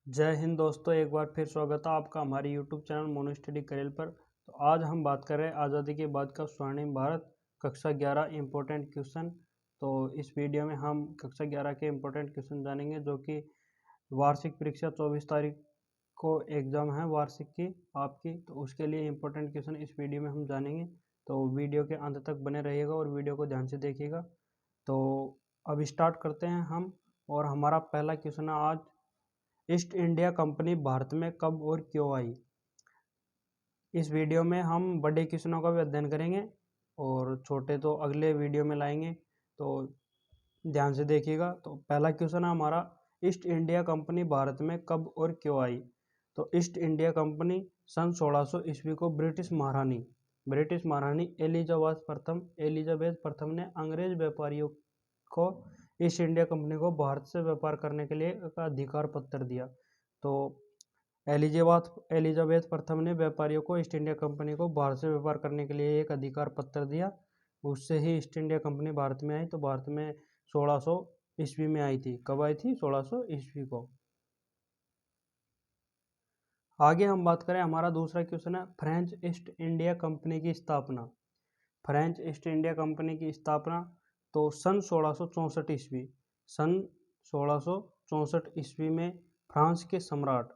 जय हिंद दोस्तों, एक बार फिर स्वागत है आपका हमारे यूट्यूब चैनल मोनो स्टडी करेल पर। तो आज हम बात कर रहे हैं आज़ादी के बाद का स्वर्णिम भारत कक्षा 11 इम्पोर्टेंट क्वेश्चन। तो इस वीडियो में हम कक्षा 11 के इम्पोर्टेंट क्वेश्चन जानेंगे, जो कि वार्षिक परीक्षा 24 तारीख को एग्ज़ाम है वार्षिक की आपकी, तो उसके लिए इम्पोर्टेंट क्वेश्चन इस वीडियो में हम जानेंगे। तो वीडियो के अंत तक बने रहिएगा और वीडियो को ध्यान से देखिएगा। तो अब स्टार्ट करते हैं हम। और हमारा पहला क्वेश्चन है आज, ईस्ट इंडिया कंपनी भारत में कब और क्यों आई। इस वीडियो में हम बड़े क्वेश्चनों का भी अध्ययन करेंगे और छोटे तो अगले वीडियो में लाएंगे, तो ध्यान से देखिएगा। तो पहला क्वेश्चन है हमारा, ईस्ट इंडिया कंपनी भारत में कब और क्यों आई। तो ईस्ट इंडिया कंपनी सन 1600 ईस्वी को ब्रिटिश महारानी एलिजाबेथ प्रथम ने अंग्रेज व्यापारियों को ईस्ट इंडिया कंपनी को भारत से व्यापार करने के लिए एक अधिकार पत्र दिया। तो एलिजाबेथ प्रथम ने व्यापारियों को ईस्ट इंडिया कंपनी को भारत से व्यापार करने के लिए एक अधिकार पत्र दिया। उससे ही ईस्ट इंडिया कंपनी भारत में आई। तो भारत में 1600 ईस्वी में आई थी। कब आई थी? 1600 ईस्वी को। आगे हम बात करें, हमारा दूसरा क्वेश्चन है, फ्रेंच ईस्ट इंडिया कंपनी की स्थापना। फ्रेंच ईस्ट इंडिया कंपनी की स्थापना तो सन 1664 ईस्वी सन 1664 ईस्वी में फ्रांस के सम्राट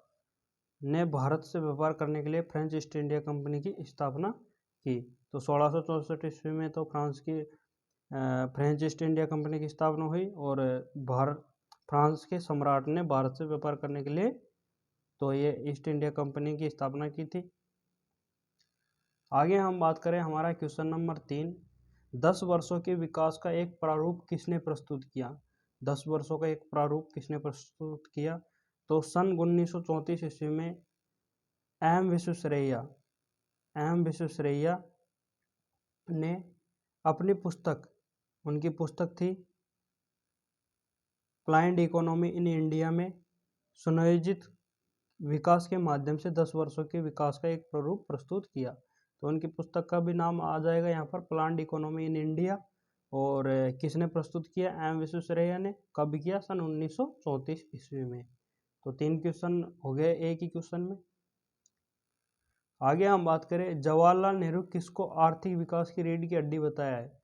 ने भारत से व्यापार करने के लिए फ्रेंच ईस्ट इंडिया कंपनी की स्थापना की। तो 1664 ईस्वी में तो फ्रेंच ईस्ट इंडिया कंपनी की स्थापना हुई और फ्रांस के सम्राट ने भारत से व्यापार करने के लिए तो ये ईस्ट इंडिया कंपनी की स्थापना की थी। आगे हम बात करें, हमारा क्वेश्चन नंबर 3, 10 वर्षों के विकास का एक प्रारूप किसने प्रस्तुत किया। 10 वर्षों का एक प्रारूप किसने प्रस्तुत किया। तो सन 1934 ईस्वी में एम विश्वेश्वरैया ने अपनी उनकी पुस्तक थी प्लान्ड इकोनॉमी इन इंडिया में सुनियोजित विकास के माध्यम से 10 वर्षों के विकास का एक प्रारूप प्रस्तुत किया। तो उनकी पुस्तक का भी नाम आ जाएगा यहाँ पर, प्लान्ड इकोनॉमी इन इंडिया। और किसने प्रस्तुत किया? एम विश्वेश्वरैया ने। कब किया? सन 1934 ईस्वी में। तो 3 क्वेश्चन हो गए एक ही क्वेश्चन में। आगे हम बात करें, जवाहरलाल नेहरू किसको आर्थिक विकास की रीढ़ की हड्डी बताया है।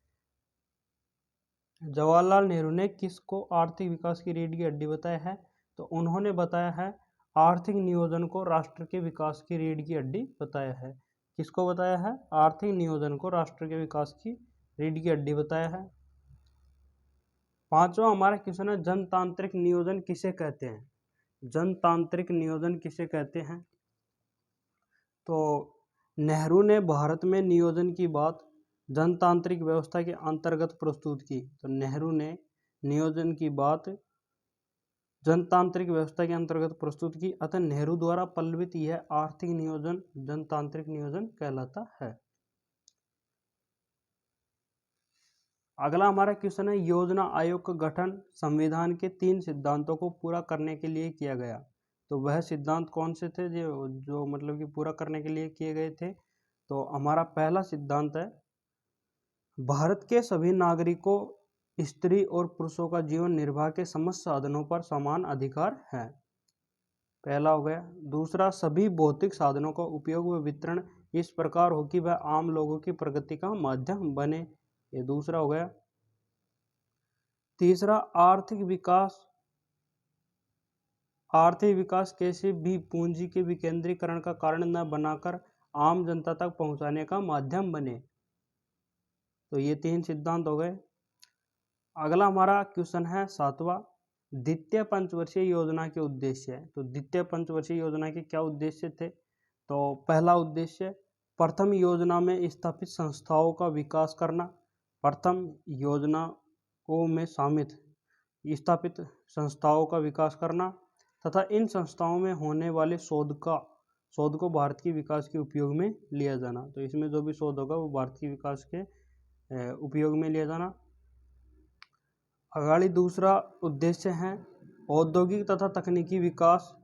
जवाहरलाल नेहरू ने किसको आर्थिक विकास की रीढ़ की हड्डी बताया है। तो उन्होंने बताया है आर्थिक नियोजन को राष्ट्र के विकास की रीढ़ की हड्डी बताया है। किसको बताया है? आर्थिक नियोजन को राष्ट्र के विकास की रीढ़ की हड्डी बताया है। पांचवा हमारा क्वेश्चन है, जनतांत्रिक नियोजन किसे कहते हैं। जनतांत्रिक नियोजन किसे कहते हैं। तो नेहरू ने भारत में नियोजन की बात जनतांत्रिक व्यवस्था के अंतर्गत प्रस्तुत की। तो नेहरू ने नियोजन की बात जनतांत्रिक व्यवस्था के अंतर्गत प्रस्तुत की, अतः नेहरू द्वारा पल्लवित यह आर्थिक नियोजन जनतांत्रिक नियोजन कहलाता है। अगला हमारा क्वेश्चन है, योजना आयोग का गठन संविधान के 3 सिद्धांतों को पूरा करने के लिए किया गया। तो वह सिद्धांत कौन से थे जो मतलब कि पूरा करने के लिए किए गए थे। तो हमारा पहला सिद्धांत है, भारत के सभी नागरिकों, स्त्री और पुरुषों का जीवन निर्वाह के समस्त साधनों पर समान अधिकार है। पहला हो गया। दूसरा, सभी भौतिक साधनों का उपयोग व वितरण इस प्रकार हो कि वह आम लोगों की प्रगति का माध्यम बने। ये दूसरा हो गया। तीसरा, आर्थिक विकास किसी भी पूंजी के विकेंद्रीकरण का कारण न बनाकर आम जनता तक पहुंचाने का माध्यम बने। तो ये 3 सिद्धांत हो गए। अगला हमारा क्वेश्चन है 7वां, द्वितीय पंचवर्षीय योजना के उद्देश्य। तो द्वितीय पंचवर्षीय योजना के क्या उद्देश्य थे। तो पहला उद्देश्य, प्रथम योजना में स्थापित संस्थाओं का विकास करना। प्रथम योजनाओं में स्थापित संस्थाओं का विकास करना तथा इन संस्थाओं में होने वाले शोध को भारत के विकास के उपयोग में लिया जाना। तो इसमें जो भी शोध होगा वो भारत के विकास के उपयोग में लिया जाना। अगाड़ी दूसरा उद्देश्य है औद्योगिक तथा तकनीकी विकास।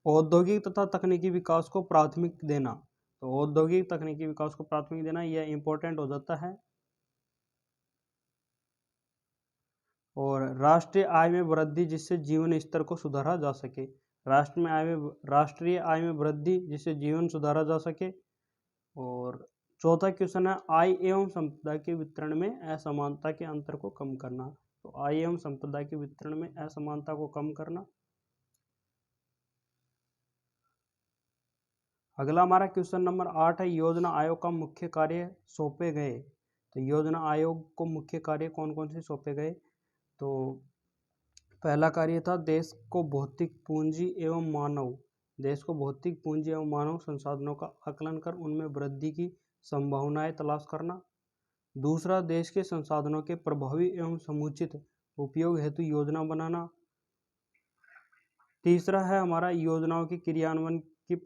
औद्योगिक तथा तकनीकी विकास को प्राथमिक देना। तो औद्योगिक तकनीकी विकास को प्राथमिक देना, यह इंपॉर्टेंट हो जाता है। और राष्ट्रीय आय में वृद्धि जिससे जीवन स्तर को सुधारा जा सके। राष्ट्रीय आय में वृद्धि जिससे जीवन सुधारा जा सके। और चौथा क्वेश्चन है आय एवं संपदा के वितरण में असमानता के अंतर को कम करना। तो आय एवं संपदा के वितरण में असमानता को कम करना। अगला हमारा क्वेश्चन नंबर 8 है योजना आयोग का मुख्य कार्य सौंपे गए। तो योजना आयोग को मुख्य कार्य कौन कौन से सौंपे गए? तो पहला कार्य था देश को भौतिक पूंजी एवं मानव संसाधनों का आकलन कर उनमें वृद्धि की संभावनाएं तलाश करना। दूसरा, देश के संसाधनों के प्रभावी एवं समुचित उपयोग हेतु योजना बनाना। तीसरा है हमारा योजनाओं के क्रियान्वयन की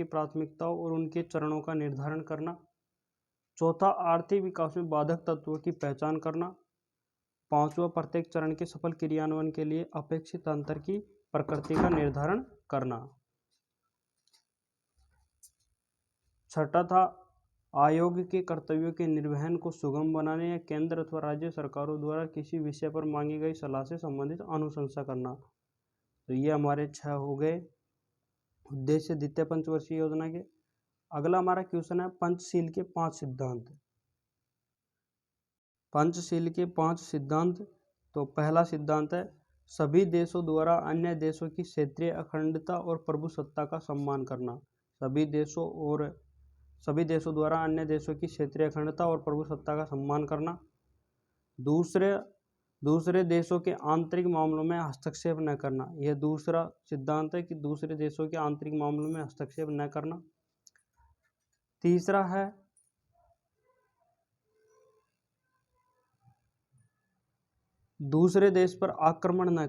प्राथमिकताओं और उनके चरणों का निर्धारण करना। चौथा, आर्थिक विकास में बाधक तत्वों की पहचान करना। पांचवा, प्रत्येक चरण के सफल क्रियान्वयन के लिए अपेक्षित अंतर की प्रकृति का निर्धारण करना। छठा था आयोग के कर्तव्यों के निर्वहन को सुगम बनाने या केंद्र अथवा राज्य सरकारों द्वारा किसी विषय पर मांगी गई सलाह से संबंधित अनुशंसा करना। तो ये हमारे 6 हो गए उद्देश्य द्वितीय पंचवर्षीय योजना के। अगला हमारा क्वेश्चन है पंचशील के 5 सिद्धांत। पंचशील के 5 सिद्धांत। तो पहला सिद्धांत है सभी देशों द्वारा अन्य देशों की क्षेत्रीय अखंडता और प्रभुसत्ता का सम्मान करना। सभी देशों द्वारा अन्य देशों की क्षेत्रीय अखंडता और प्रभुसत्ता का सम्मान करना। दूसरे देशों के आंतरिक मामलों में हस्तक्षेप न करना। यह दूसरा सिद्धांत है कि दूसरे देशों के आंतरिक मामलों में हस्तक्षेप न करना। तीसरा है दूसरे देश पर आक्रमण न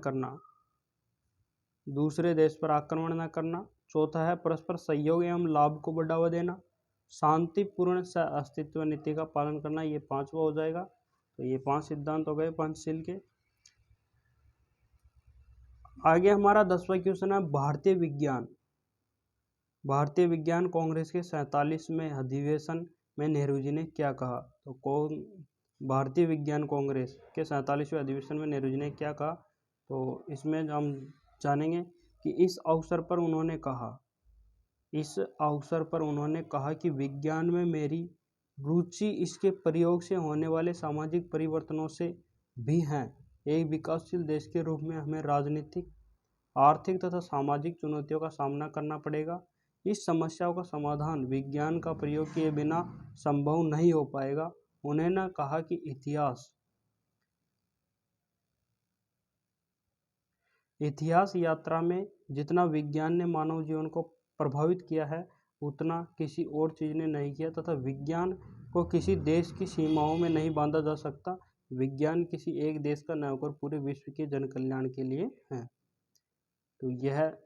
करना। चौथा है परस्पर सहयोग एवं लाभ को बढ़ावा देना। शांतिपूर्ण सह अस्तित्व नीति का पालन करना। ये 5वां हो जाएगा। तो ये 5 सिद्धांत हो गए पंचशील के। आगे हमारा 10वां क्वेश्चन है भारतीय विज्ञान कांग्रेस के 47वें अधिवेशन में नेहरू जी ने क्या कहा? तो भारतीय विज्ञान कांग्रेस के 47वें अधिवेशन में नेहरू जी ने क्या कहा? तो इसमें हम जानेंगे कि इस अवसर पर उन्होंने कहा कि विज्ञान में मेरी रुचि इसके प्रयोग से होने वाले सामाजिक परिवर्तनों से भी है। एक विकासशील देश के रूप में हमें राजनीतिक, आर्थिक तथा सामाजिक चुनौतियों का सामना करना पड़ेगा। इस समस्याओं का समाधान विज्ञान का प्रयोग किए बिना संभव नहीं हो पाएगा। उन्होंने कहा कि इतिहास यात्रा में जितना विज्ञान ने मानव जीवन को प्रभावित किया है उतना किसी और चीज ने नहीं किया, तथा विज्ञान को किसी देश की सीमाओं में नहीं बांधा जा सकता। विज्ञान किसी एक देश का न होकर पूरे विश्व के जन कल्याण के लिए है। तो यह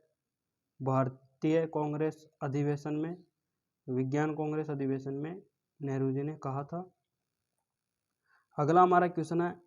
भारतीय कांग्रेस अधिवेशन में, विज्ञान कांग्रेस अधिवेशन में नेहरू जी ने कहा था। अगला हमारा क्वेश्चन है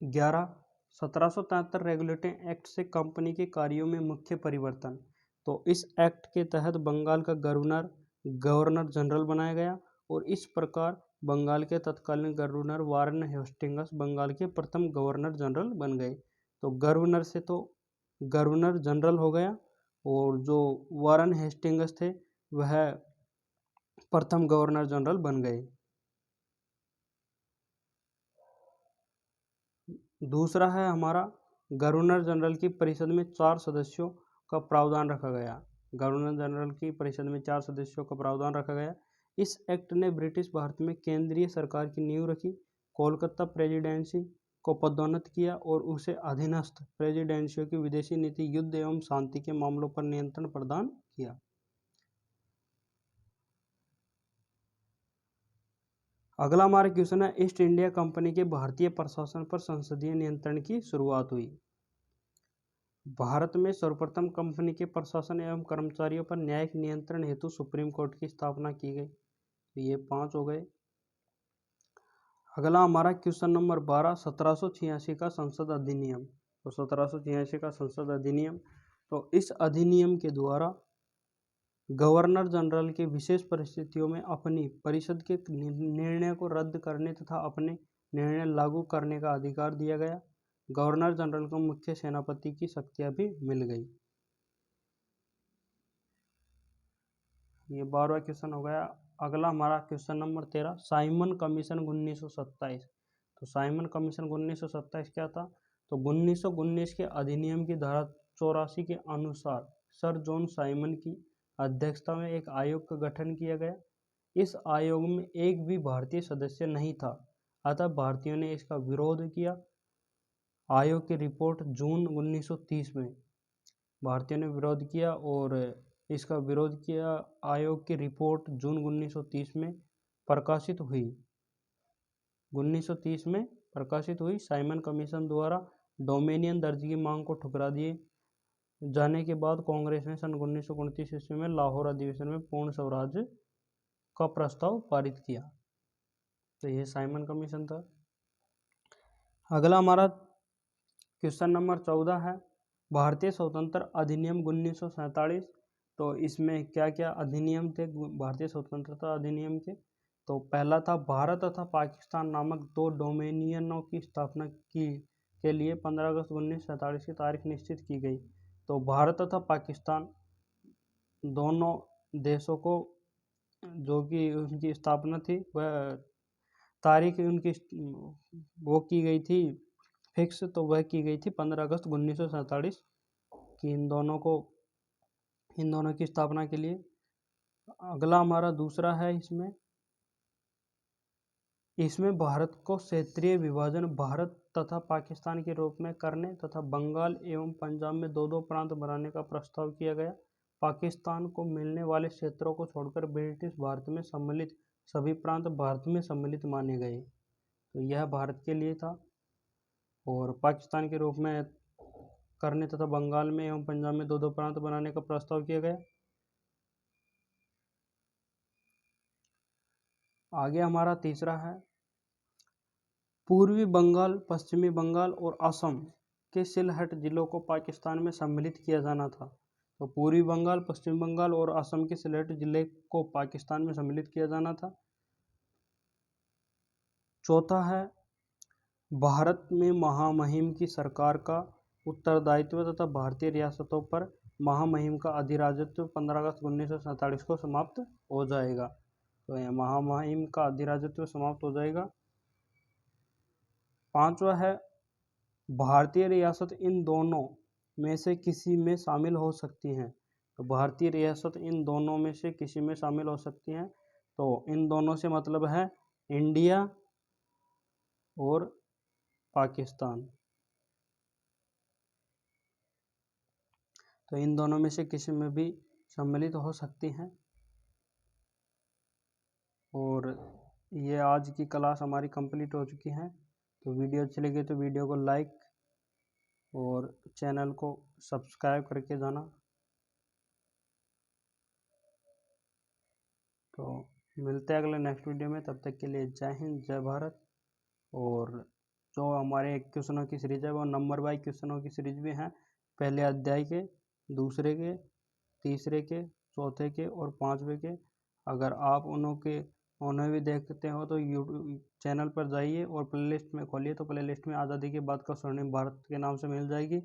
11, 1773 रेगुलेटिंग एक्ट से कंपनी के कार्यों में मुख्य परिवर्तन। तो इस एक्ट के तहत बंगाल का गवर्नर जनरल बनाया गया और इस प्रकार बंगाल के तत्कालीन गवर्नर वारेन हेस्टिंग्स बंगाल के प्रथम गवर्नर जनरल बन गए। तो गवर्नर से तो गवर्नर जनरल हो गया और जो वारेन हेस्टिंग्स थे वह प्रथम गवर्नर जनरल बन गए। दूसरा है हमारा गवर्नर जनरल की परिषद में 4 सदस्यों का प्रावधान रखा गया। गवर्नर जनरल की परिषद में 4 सदस्यों का प्रावधान रखा गया। इस एक्ट ने ब्रिटिश भारत में केंद्रीय सरकार की नींव रखी, कोलकाता प्रेसिडेंसी को पदोन्नत किया और उसे अधीनस्थ प्रेसिडेंसियों की विदेशी नीति, युद्ध एवं शांति के मामलों पर नियंत्रण प्रदान किया। अगला हमारा क्वेश्चन है ईस्ट इंडिया कंपनी के भारतीय प्रशासन पर संसदीय नियंत्रण की शुरुआत हुई। भारत में सर्वप्रथम कंपनी के प्रशासन एवं कर्मचारियों पर न्यायिक नियंत्रण हेतु सुप्रीम कोर्ट की स्थापना की गई। तो ये 5 हो गए। अगला हमारा क्वेश्चन नंबर 12, 1786 का संसद अधिनियम। तो 1786 का संसद अधिनियम, तो इस अधिनियम के द्वारा गवर्नर जनरल के विशेष परिस्थितियों में अपनी परिषद के निर्णय को रद्द करने तथा अपने निर्णय लागू करने का अधिकार दिया गया। गवर्नर जनरल को मुख्य सेनापति की शक्तियां भी मिल गई। ये 12वां क्वेश्चन हो गया। अगला हमारा क्वेश्चन नंबर 13, साइमन कमीशन 1927। तो साइमन कमीशन 1927 क्या था? तो 1919 के अधिनियम की धारा 84 के अनुसार सर जॉन साइमन की अध्यक्षता में एक आयोग का गठन किया गया। इस आयोग में एक भी भारतीय सदस्य नहीं था, अतः भारतीयों ने इसका विरोध किया। आयोग की रिपोर्ट जून 1930 में भारतीयों ने विरोध किया और इसका विरोध किया। आयोग की रिपोर्ट जून 1930 में प्रकाशित हुई। 1930 में प्रकाशित हुई। साइमन कमीशन द्वारा डोमिनियन दर्जे की मांग को ठुकरा दिए जाने के बाद कांग्रेस ने सन 1929 ईस्वी में लाहौर अधिवेशन में पूर्ण स्वराज्य का प्रस्ताव पारित किया। तो ये साइमन कमीशन था। अगला हमारा क्वेश्चन नंबर 14 है, भारतीय स्वतंत्रता अधिनियम 1947। तो इसमें क्या क्या अधिनियम थे भारतीय स्वतंत्रता अधिनियम के? तो पहला था, भारत तथा पाकिस्तान नामक दो डोमिनियनों की स्थापना के लिए 15 अगस्त 1947 की तारीख निश्चित की गई। तो भारत तथा पाकिस्तान दोनों देशों को जो कि उनकी स्थापना थी वह तारीख उनकी वो की गई थी फिक्स, तो वह की गई थी 15 अगस्त 1947 की इन दोनों की स्थापना के लिए। अगला हमारा दूसरा है, इसमें भारत को क्षेत्रीय विभाजन भारत तथा पाकिस्तान के रूप में करने तथा बंगाल एवं पंजाब में दो दो प्रांत बनाने का प्रस्ताव किया गया। पाकिस्तान को मिलने वाले क्षेत्रों को छोड़कर ब्रिटिश भारत में सम्मिलित सभी प्रांत भारत में सम्मिलित माने गए। तो यह भारत के लिए था और पाकिस्तान के रूप में करने तथा बंगाल में एवं पंजाब में दो दो प्रांत बनाने का प्रस्ताव किया गया। आगे हमारा तीसरा है, पूर्वी बंगाल, पश्चिमी बंगाल और असम के सिलहट जिलों को पाकिस्तान में सम्मिलित किया जाना था। तो पूर्वी बंगाल, पश्चिमी बंगाल और असम के सिलहट जिले को पाकिस्तान में सम्मिलित किया जाना था। चौथा है, भारत में महामहिम की सरकार का उत्तरदायित्व तथा भारतीय रियासतों पर महामहिम का अधिराजत्व 15 अगस्त 1947 को समाप्त हो जाएगा। तो यह महामहिम का अधिराजत्व समाप्त हो जाएगा। पांचवा है, भारतीय रियासत इन दोनों में से किसी में शामिल हो सकती हैं। तो भारतीय रियासत इन दोनों में से किसी में शामिल हो सकती हैं। तो इन दोनों से मतलब है इंडिया और पाकिस्तान। तो इन दोनों में से किसी में भी सम्मिलित हो सकती हैं। और ये आज की क्लास हमारी कंप्लीट हो चुकी है। तो वीडियो अच्छी लगी तो वीडियो को लाइक और चैनल को सब्सक्राइब करके जाना। तो मिलते हैं अगले नेक्स्ट वीडियो में, तब तक के लिए जय हिंद, जय भारत। और जो हमारे क्वेश्चनों की सीरीज है वो नंबर वाइज क्वेश्चनों की सीरीज भी हैं, पहले अध्याय के, दूसरे के, तीसरे के, चौथे के और पांचवे के। अगर आप उन्हें भी देखते हो तो यूट्यूब चैनल पर जाइए और प्लेलिस्ट में खोलिए, तो प्लेलिस्ट में आज़ादी के बाद का स्वर्णिम भारत के नाम से मिल जाएगी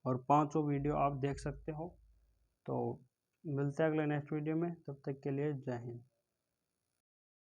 और पांचों वीडियो आप देख सकते हो। तो मिलते हैं अगले नेक्स्ट वीडियो में, तब तक के लिए जय हिंद।